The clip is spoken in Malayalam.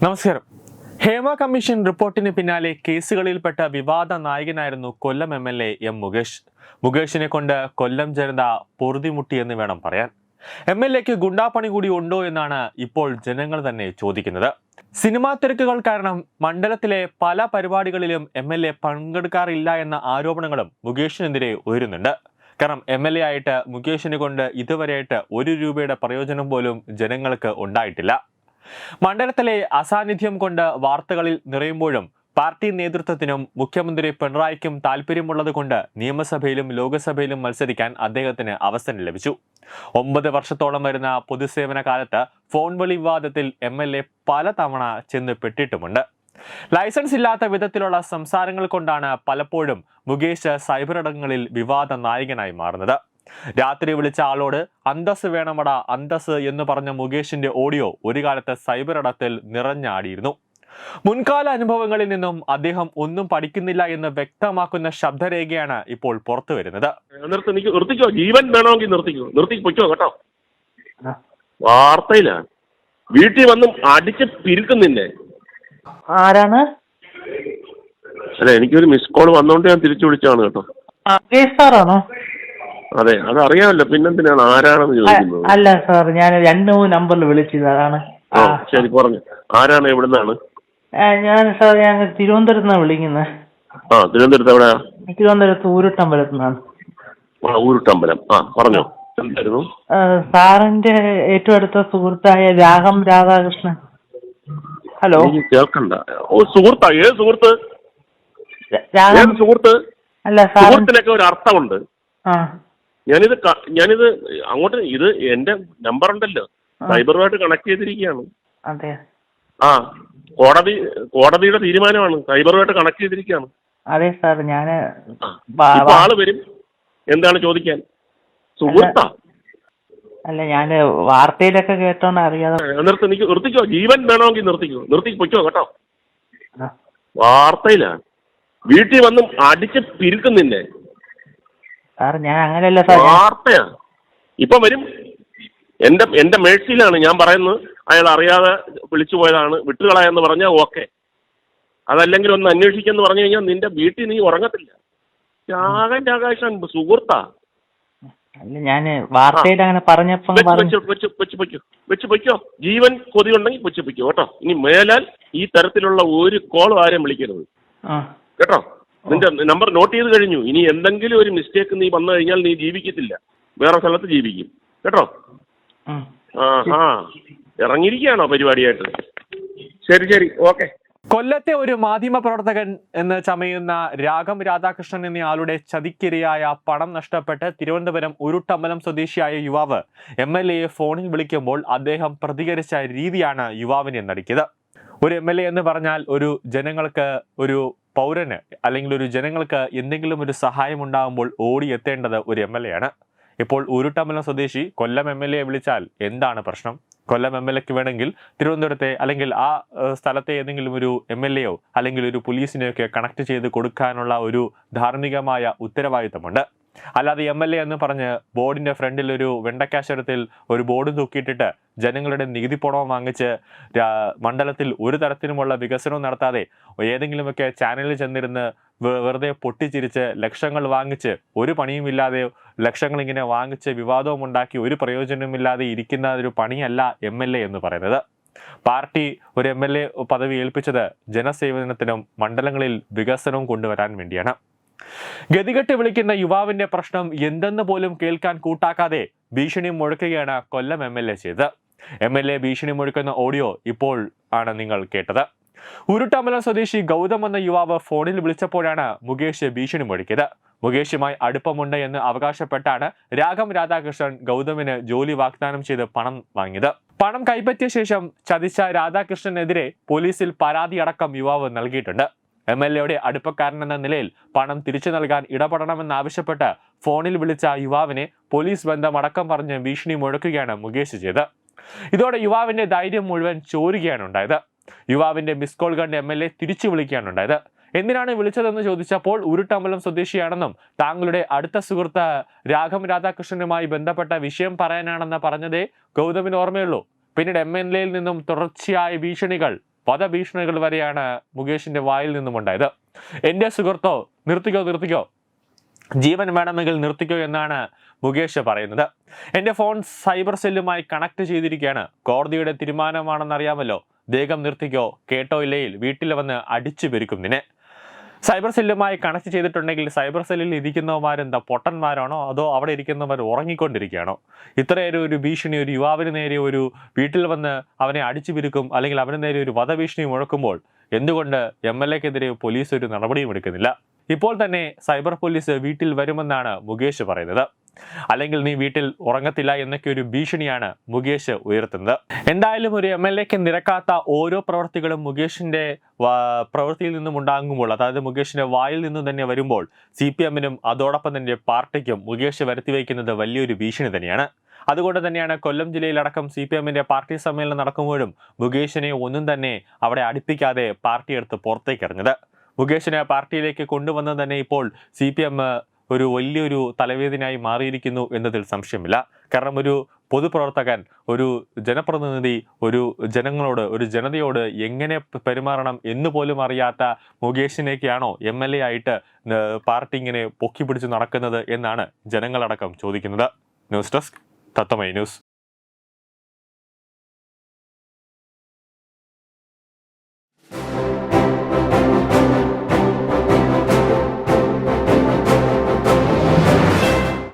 നമസ്കാരം. ഹേമ കമ്മീഷൻ റിപ്പോർട്ടിന് പിന്നാലെ കേസുകളിൽപ്പെട്ട വിവാദ നായകനായിരുന്നു കൊല്ലം MLA M മുകേഷ്. മുകേഷിനെ കൊണ്ട് കൊല്ലം ജനത പൊറുതിമുട്ടിയെന്ന് വേണം പറയാൻ. MLAക്ക് ഗുണ്ടാപ്പണി കൂടി ഉണ്ടോ എന്നാണ് ഇപ്പോൾ ജനങ്ങൾ തന്നെ ചോദിക്കുന്നത്. സിനിമാ തിരക്കുകൾ കാരണം മണ്ഡലത്തിലെ പല പരിപാടികളിലും MLA പങ്കെടുക്കാറില്ല എന്ന ആരോപണങ്ങളും മുകേഷിനെതിരെ ഉയരുന്നുണ്ട്. കാരണം MLA ആയിട്ട് മുകേഷിനെ കൊണ്ട് ഇതുവരെയായിട്ട് ₹1 പ്രയോജനം പോലും ജനങ്ങൾക്ക് ഉണ്ടായിട്ടില്ല. മണ്ഡലത്തിലെ അസാന്നിധ്യം കൊണ്ട് വാർത്തകളിൽ നിറയുമ്പോഴും പാർട്ടി നേതൃത്വത്തിനും മുഖ്യമന്ത്രി പിണറായിക്കും താല്പര്യമുള്ളത് കൊണ്ട് നിയമസഭയിലും ലോക്സഭയിലും മത്സരിക്കാൻ അദ്ദേഹത്തിന് അവസരം ലഭിച്ചു. 9 വർഷത്തോളം വരുന്ന പൊതുസേവന കാലത്ത് ഫോൺ വിളി വിവാദത്തിൽ MLA പലതവണ ചെന്ന് പെട്ടിട്ടുമുണ്ട്. ലൈസൻസ് ഇല്ലാത്ത വിധത്തിലുള്ള സംസാരങ്ങൾ കൊണ്ടാണ് പലപ്പോഴും മുകേഷ് സൈബറിടങ്ങളിൽ വിവാദ നായകനായി മാറുന്നത്. രാത്രി വിളിച്ച ആളോട് അന്തസ് വേണമട അന്തസ് എന്ന് പറഞ്ഞ മുകേഷിന്റെ ഓഡിയോ ഒരു കാലത്ത് സൈബറിടത്തിൽ നിറഞ്ഞാടിയിരുന്നു. മുൻകാല അനുഭവങ്ങളിൽ നിന്നും അദ്ദേഹം ഒന്നും പഠിക്കുന്നില്ല എന്ന് വ്യക്തമാക്കുന്ന ശബ്ദരേഖയാണ് ഇപ്പോൾ പുറത്തു വരുന്നത്. ജീവൻ വേണമെങ്കിൽ നിർത്തിക്കോ കേട്ടോ. വാർത്തയിലാണ് വീട്ടിൽ വന്നും അടിച്ച് പിരിക്കുന്നില്ലേ? ആരാണ്? അല്ല, എനിക്കൊരു മിസ് കോൾ വന്നോണ്ട് ഞാൻ തിരിച്ചു വിളിച്ചാണ് കേട്ടോ. സാറാണോ? അതെ, അതറിയാമല്ലോ, പിന്നെന്തിനാണ് ആരാണെന്ന് ചോദിക്കുന്നത്? അല്ല സാർ, ഞാൻ 2-3 നമ്പറിൽ വിളിച്ചത്, അതാണ്. ശരി, പറഞ്ഞു. ആരാണ്, എവിടുന്നാണ്? ഞാൻ തിരുവനന്തപുരത്ത് നിന്നാണ് വിളിക്കുന്നത്. തിരുവനന്തപുരത്ത് എവിടെയാ? തിരുവനന്തപുരത്ത് ഊരുട്ടമ്പലത്ത് നിന്നാണ്. ഊരുട്ടമ്പലം. പറഞ്ഞോ, എന്തായിരുന്നു? സാറിന്റെ ഏറ്റവും അടുത്ത സുഹൃത്തായ രാധാകൃഷ്ണൻ. ഹലോ, കേൾക്കണ്ട. സുഹൃത്താ? ഏത് സുഹൃത്ത്? സുഹൃത്ത്? അല്ല, സുഹൃത്തിനൊക്കെ ഒരു അർത്ഥമുണ്ട്. ഞാനിത് അങ്ങോട്ട്, ഇത് എന്റെ നമ്പർ ഉണ്ടല്ലോ, സൈബറുമായിട്ട് കണക്ട് ചെയ്തിരിക്കുകയാണ്. അതെ. കോടതിയുടെ തീരുമാനമാണ്, സൈബറുമായിട്ട് കണക്ട് ചെയ്തിരിക്കുകയാണ്. അതെ സാർ, ആള് വരും. എന്താണ് ചോദിക്കാൻ? സുഹൃത്താ? അല്ല, ഞാൻ വാർത്തയിലൊക്കെ കേട്ടോണ്ട് അറിയാതെ. നിർത്തിക്കോ, ജീവൻ വേണമെങ്കിൽ നിർത്തിക്കോ കേട്ടോ. വാർത്തയിലാണ് വീട്ടിൽ വന്നും അടിച്ച് പിരിക്കുന്നില്ലേ? സാർ, ഞാൻ അങ്ങനെയല്ല സാർ. വാർത്തയാ ഇപ്പം വരും. എന്റെ മേഴ്സിയിലാണ് ഞാൻ പറയുന്നത്. അയാൾ അറിയാതെ വിളിച്ചു പോയതാണ്, വിട്ടുകളയെന്ന് പറഞ്ഞാൽ ഓക്കെ. അതല്ലെങ്കിൽ ഒന്ന് അന്വേഷിക്കെന്ന് പറഞ്ഞു കഴിഞ്ഞാൽ നിന്റെ വീട്ടിൽ നീ ഉറങ്ങത്തില്ല. ആകാശൻ സുഹൃത്താ? അല്ല, ഞാൻ വാർത്തയിൽ അങ്ങനെ പറഞ്ഞപ്പോ വെച്ച് പൊയ്ക്കോ. ജീവൻ കൊതി ഉണ്ടെങ്കിൽ വെച്ച് പൊയ്ക്കോ കേട്ടോ. ഇനി മേലാൽ ഈ തരത്തിലുള്ള ഒരു കോളും ആരെയും വിളിക്കരുത് കേട്ടോ. നിന്റെ നമ്പർ നോട്ട് ചെയ്ത് കഴിഞ്ഞു. ഇനി എന്തെങ്കിലും ഒരു മിസ്റ്റേക്ക് നീ വന്നു കഴിഞ്ഞാൽ നീ ജീവിക്കത്തില്ല, വേറെ സ്ഥലത്ത് ജീവിക്കും കേട്ടോ. ഇറങ്ങിയിരിക്കുകയാണോ പരിപാടിയായിട്ട്? ശരി, ഓക്കെ. കൊല്ലത്തെ ഒരു മാധ്യമ പ്രവർത്തകൻ എന്ന് ചമയുന്ന രാധാകൃഷ്ണൻ എന്നയാളുടെ ചതിക്കിരയായ പണം നഷ്ടപ്പെട്ട് തിരുവനന്തപുരം ഉരുട്ടമ്പലം സ്വദേശിയായ യുവാവ് MLAയെ ഫോണിൽ വിളിക്കുമ്പോൾ അദ്ദേഹം പ്രതികരിച്ച രീതിയാണ് യുവാവിനെ നടുക്കിയത്. ഒരു MLA എന്ന് പറഞ്ഞാൽ ഒരു ജനങ്ങൾക്ക്, ഒരു പൗരന് അല്ലെങ്കിൽ ഒരു ജനങ്ങൾക്ക് എന്തെങ്കിലും ഒരു സഹായം ഉണ്ടാകുമ്പോൾ ഓടിയെത്തേണ്ടത് ഒരു MLA ആണ്. ഇപ്പോൾ ഉരുട്ടമ്പലം സ്വദേശി കൊല്ലം MLAയെ വിളിച്ചാൽ എന്താണ് പ്രശ്നം? കൊല്ലം MLAക്ക് വേണമെങ്കിൽ തിരുവനന്തപുരത്തെ അല്ലെങ്കിൽ ആ സ്ഥലത്തെ ഏതെങ്കിലും ഒരു MLAയോ അല്ലെങ്കിൽ ഒരു പോലീസിനെയൊക്കെ കണക്ട് ചെയ്ത് കൊടുക്കാനുള്ള ഒരു ധാർമ്മികമായ ഉത്തരവാദിത്തമുണ്ട്. അല്ലാതെ MLA എന്ന് പറഞ്ഞ് ബോർഡിന്റെ ഫ്രണ്ടിൽ ഒരു വെണ്ടക്കാശരത്തിൽ ഒരു ബോർഡ് തൂക്കിയിട്ടിട്ട് ജനങ്ങളുടെ നികുതി പണം വാങ്ങിച്ച് മണ്ഡലത്തിൽ ഒരു തരത്തിലുമുള്ള വികസനവും നടത്താതെ ഏതെങ്കിലുമൊക്കെ ചാനലിൽ ചെന്നിരുന്ന് വെറുതെ പൊട്ടിച്ചിരിച്ച് ലക്ഷങ്ങൾ വാങ്ങിച്ച് ഒരു പണിയുമില്ലാതെ ലക്ഷങ്ങൾ ഇങ്ങനെ വാങ്ങിച്ച് വിവാദവും ഉണ്ടാക്കി ഒരു പ്രയോജനമില്ലാതെ ഇരിക്കുന്ന ഒരു പണിയല്ല MLA എന്ന് പറയുന്നത്. പാർട്ടി ഒരു MLA പദവി ഏൽപ്പിച്ചത് ജനസേവനത്തിനും മണ്ഡലങ്ങളിൽ വികസനവും കൊണ്ടുവരാൻ വേണ്ടിയാണ്. ഗതികെട്ട് വിളിക്കുന്ന യുവാവിന്റെ പ്രശ്നം എന്തെന്ന് പോലും കേൾക്കാൻ കൂട്ടാക്കാതെ ഭീഷണി മുഴക്കുകയാണ് കൊല്ലം MLA ചെയ്തത്. MLA ഭീഷണി മുഴക്കുന്ന ഓഡിയോ ഇപ്പോൾ ആണ് നിങ്ങൾ കേട്ടത്. ഉരുട്ടമ്പലം സ്വദേശി ഗൗതം എന്ന യുവാവ് ഫോണിൽ വിളിച്ചപ്പോഴാണ് മുകേഷ് ഭീഷണി മുഴക്കിയത്. മുകേഷുമായി അടുപ്പമുണ്ട് എന്ന് അവകാശപ്പെട്ടാണ് രാധാകൃഷ്ണൻ ഗൗതമിന് ജോലി വാഗ്ദാനം ചെയ്ത് പണം വാങ്ങിയത്. പണം കൈപ്പറ്റിയ ശേഷം ചതിച്ച രാധാകൃഷ്ണനെതിരെ പോലീസിൽ പരാതി അടക്കം യുവാവ് നൽകിയിട്ടുണ്ട്. MLAയുടെ അടുപ്പക്കാരനെന്ന നിലയിൽ പണം തിരിച്ചു നൽകാൻ ഇടപെടണമെന്നാവശ്യപ്പെട്ട് ഫോണിൽ വിളിച്ച യുവാവിനെ പോലീസ് ബന്ധം അടക്കം പറഞ്ഞ് ഭീഷണി മുഴക്കുകയാണ് മുകേഷ് ചെയ്തത്. ഇതോടെ യുവാവിന്റെ ധൈര്യം മുഴുവൻ ചോരുകയാണ് ഉണ്ടായത്. യുവാവിന്റെ മിസ് കോൾ കണ്ട് MLA തിരിച്ചു വിളിക്കുകയാണ് ഉണ്ടായത്. എന്തിനാണ് വിളിച്ചതെന്ന് ചോദിച്ചപ്പോൾ ഉരുട്ടമ്പലം സ്വദേശിയാണെന്നും താങ്കളുടെ അടുത്ത സുഹൃത്ത് രാധാകൃഷ്ണനുമായി ബന്ധപ്പെട്ട വിഷയം പറയാനാണെന്ന് പറഞ്ഞതേ ഗൗതമിന് ഓർമ്മയുള്ളൂ. പിന്നീട് MLAയിൽ നിന്നും തുടർച്ചയായ ഭീഷണികൾ വധഭീഷണികൾ വരെയാണ് മുകേഷിന്റെ വായിൽ നിന്നുമുണ്ടായത്. എൻ്റെ സുഹൃത്തോ നിർത്തിക്കോ, ജീവൻ വേണമെങ്കിൽ നിർത്തിക്കോ എന്നാണ് മുകേഷ് പറയുന്നത്. എൻ്റെ ഫോൺ സൈബർ സെല്ലുമായി കണക്ട് ചെയ്തിരിക്കുകയാണ്. കോടതിയുടെ തീരുമാനമാണെന്നറിയാമല്ലോ. വേഗം നിർത്തിക്കോ, കേട്ടോ ഇല്ലെങ്കിൽ വീട്ടിൽ വന്ന് അടിച്ചു പെരുക്കും നിന്നെ. സൈബർ സെല്ലുമായി കണക്ട് ചെയ്തിട്ടുണ്ടെങ്കിൽ സൈബർ സെല്ലിൽ ഇരിക്കുന്നവന്മാരെന്താ പൊട്ടന്മാരാണോ അതോ അവിടെ ഇരിക്കുന്നവർ ഉറങ്ങിക്കൊണ്ടിരിക്കുകയാണോ? ഇത്രയേറെ ഒരു ഭീഷണി ഒരു യുവാവിന് നേരെ ഒരു വീട്ടിൽ വന്ന് അവനെ അടിച്ചു പിരിക്കും അല്ലെങ്കിൽ അവന് നേരെ ഒരു വധഭീഷണി മുഴക്കുമ്പോൾ എന്തുകൊണ്ട് MLA-ക്കെതിരെ പോലീസ് ഒരു നടപടിയും എടുക്കുന്നില്ല? ഇപ്പോൾ തന്നെ സൈബർ പോലീസ് വീട്ടിൽ വരുമെന്നാണ് മുകേഷ് പറയുന്നത്. അല്ലെങ്കിൽ നീ വീട്ടിൽ ഉറങ്ങത്തില്ല എന്നൊക്കെ ഒരു ഭീഷണിയാണ് മുകേഷ് ഉയർത്തുന്നത്. എന്തായാലും ഒരു MLA-ക്ക് നിരക്കാത്ത ഓരോ പ്രവൃത്തികളും മുകേഷിന്റെ പ്രവൃത്തിയിൽ നിന്നും ഉണ്ടാകുമ്പോൾ, അതായത് മുകേഷിന്റെ വായിൽ നിന്നും തന്നെ വരുമ്പോൾ CPM-നും അതോടൊപ്പം തന്നെ പാർട്ടിക്കും മുകേഷ് വരുത്തിവെക്കുന്നത് വലിയൊരു ഭീഷണി തന്നെയാണ്. അതുകൊണ്ട് തന്നെയാണ് കൊല്ലം ജില്ലയിലടക്കം CPM-ന്റെ പാർട്ടി സമ്മേളനം നടക്കുമ്പോഴും മുകേഷിനെ ഒന്നും തന്നെ അവിടെ അടുപ്പിക്കാതെ പാർട്ടി എടുത്ത് പുറത്തേക്ക് എറിഞ്ഞത്. മുകേഷിനെ പാർട്ടിയിലേക്ക് കൊണ്ടുവന്നത് തന്നെ ഇപ്പോൾ CPM ഒരു വലിയൊരു തലവേദനയായി മാറിയിരിക്കുന്നു എന്നതിൽ സംശയമില്ല. കാരണം ഒരു പൊതുപ്രവർത്തകൻ, ഒരു ജനപ്രതിനിധി, ഒരു ജനങ്ങളോട്, ഒരു ജനതയോട് എങ്ങനെ പെരുമാറണം എന്ന് പോലും അറിയാത്ത മുകേഷിനെയൊക്കെയാണോ MLA ആയിട്ട് പാർട്ടി ഇങ്ങനെ പൊക്കി പിടിച്ച് നടക്കുന്നത് എന്നാണ് ജനങ്ങളടക്കം ചോദിക്കുന്നത്. ന്യൂസ് ഡെസ്ക് തത്വമൈ ന്യൂസ്.